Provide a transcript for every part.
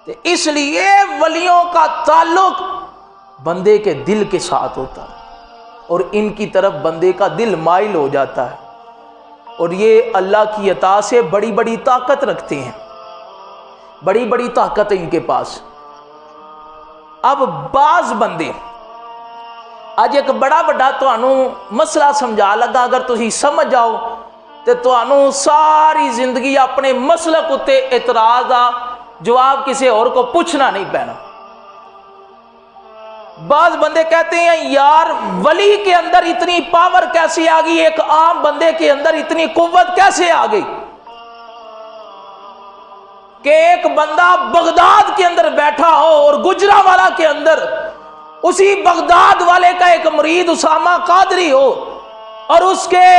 تو اس لیے ولیوں کا تعلق بندے کے دل کے ساتھ ہوتا ہے اور ان کی طرف بندے کا دل مائل ہو جاتا ہے، اور یہ اللہ کی عطا سے بڑی بڑی طاقت رکھتے ہیں، بڑی بڑی طاقت ہے ان کے پاس۔ اب بعض بندے اج ایک بڑا بڑا تانوں مسئلہ سمجھا لگا، اگر تسی سمجھ جاؤ تو تانوں ساری زندگی اپنے مسلک اتے اعتراض دا جواب کسی اور کو پوچھنا نہیں پینا۔ بعض بندے کہتے ہیں یار ولی کے اندر اتنی پاور کیسے آ گئی، ایک عام بندے کے اندر اتنی قوت کیسے آ گئی کہ ایک بندہ بغداد کے اندر بیٹھا ہو اور گجرانوالہ کے اندر اسی بغداد والے کا ایک مرید اسامہ قادری ہو اور اس کے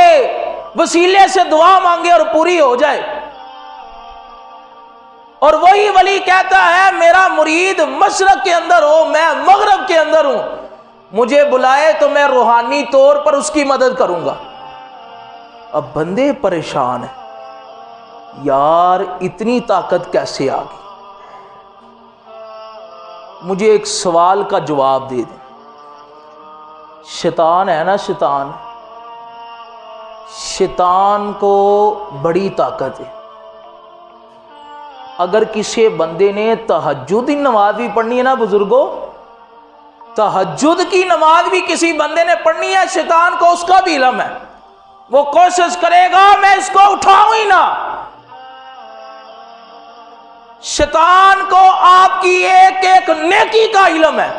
وسیلے سے دعا مانگے اور پوری ہو جائے، اور وہی ولی کہتا ہے میرا مرید مشرق کے اندر ہو، میں مغرب کے اندر ہوں، مجھے بلائے تو میں روحانی طور پر اس کی مدد کروں گا۔ اب بندے پریشان ہیں، یار اتنی طاقت کیسے آ گئی؟ مجھے ایک سوال کا جواب دے دیں۔ شیطان ہے نا، شیطان کو بڑی طاقت ہے۔ اگر کسی بندے نے تہجد کی نماز بھی پڑھنی ہے نا بزرگوں، تہجد کی نماز بھی کسی بندے نے پڑھنی ہے، شیطان کو اس کا بھی علم ہے، وہ کوشش کرے گا میں اس کو اٹھاؤں ہی نہ۔ شیطان کو آپ کی ایک ایک نیکی کا علم ہے۔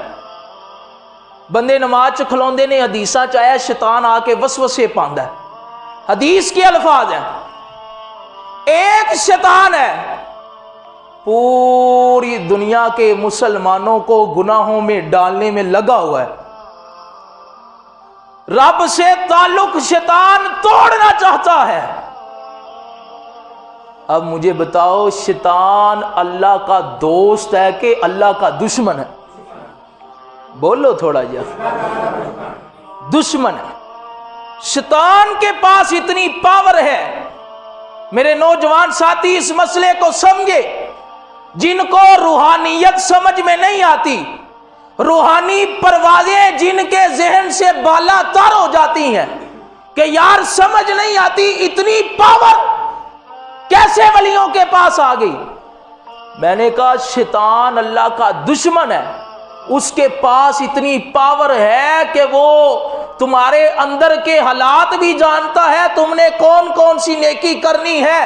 بندے نماز کھلوندے نے حدیثاں چاہے شیطان آ کے وسوسے پاندا ہے، حدیث کے الفاظ ہیں، ایک شیطان ہے پوری دنیا کے مسلمانوں کو گناہوں میں ڈالنے میں لگا ہوا ہے۔ رب سے تعلق شیطان توڑنا چاہتا ہے۔ اب مجھے بتاؤ شیطان اللہ کا دوست ہے کہ اللہ کا دشمن ہے؟ بولو تھوڑا جا، دشمن ہے۔ شیطان کے پاس اتنی پاور ہے، میرے نوجوان ساتھی اس مسئلے کو سمجھے، جن کو روحانیت سمجھ میں نہیں آتی، روحانی پروازیں جن کے ذہن سے بالا تر ہو جاتی ہیں کہ یار سمجھ نہیں آتی اتنی پاور کیسے ولیوں کے پاس آ گئی۔ میں نے کہا شیطان اللہ کا دشمن ہے، اس کے پاس اتنی پاور ہے کہ وہ تمہارے اندر کے حالات بھی جانتا ہے، تم نے کون کون سی نیکی کرنی ہے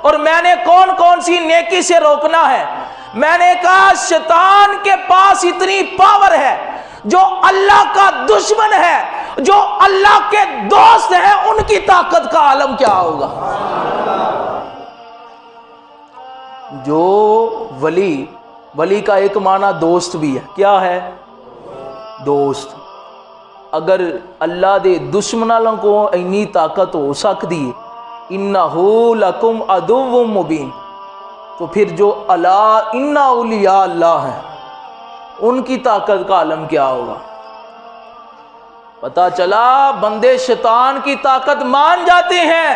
اور میں نے کون کون سی نیکی سے روکنا ہے۔ میں نے کہا شیطان کے پاس اتنی پاور ہے، جو اللہ کا دشمن ہے، جو اللہ کے دوست ہیں، ان کی طاقت کا عالم کیا ہوگا۔ جو ولی کا ایک معنی دوست بھی ہے، کیا ہے؟ دوست۔ اگر اللہ دے دشمنوں کو اینی طاقت ہو سکتی ہے اِنَّهُ لَكُمْ عَدُوٌّ مُبِينٌ، تو پھر جو اللہ اِنَّ اولیاء اللہ ہیں ان کی طاقت کا عالم کیا ہوگا۔ پتہ چلا بندے شیطان کی طاقت مان جاتے ہیں،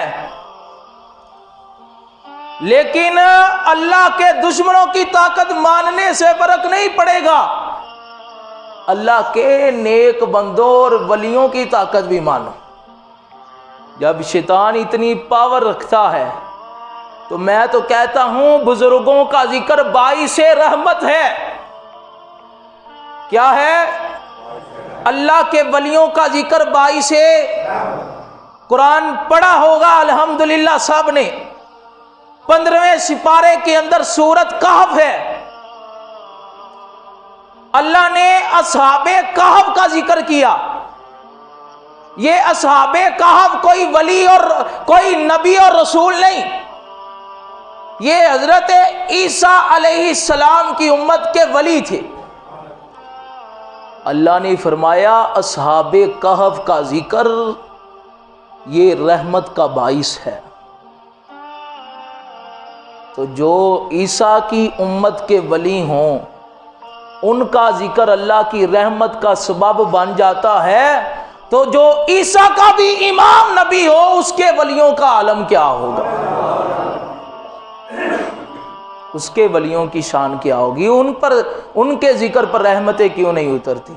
لیکن اللہ کے دشمنوں کی طاقت ماننے سے فرق نہیں پڑے گا۔ اللہ کے نیک بندوں اور ولیوں کی طاقت بھی مانو۔ جب شیطان اتنی پاور رکھتا ہے تو میں تو کہتا ہوں بزرگوں کا ذکر باعث رحمت ہے۔ کیا ہے؟ اللہ کے ولیوں کا ذکر باعث، قرآن پڑھا ہوگا الحمدللہ سب نے، 15ویں سپارے کے اندر سورت کہف ہے، اللہ نے اصحاب کہف کا ذکر کیا۔ یہ اصحاب کہف کوئی ولی اور کوئی نبی اور رسول نہیں، یہ حضرت عیسیٰ علیہ السلام کی امت کے ولی تھے۔ اللہ نے فرمایا اصحاب کہف کا ذکر یہ رحمت کا باعث ہے۔ تو جو عیسیٰ کی امت کے ولی ہوں ان کا ذکر اللہ کی رحمت کا سبب بن جاتا ہے، تو جو عیسیٰ کا بھی امام نبی ہو اس کے ولیوں کا عالم کیا ہوگا۔ اس کے ولیوں کی شان کیا ہوگی، ان کے ذکر پر رحمتیں کیوں نہیں اترتی؟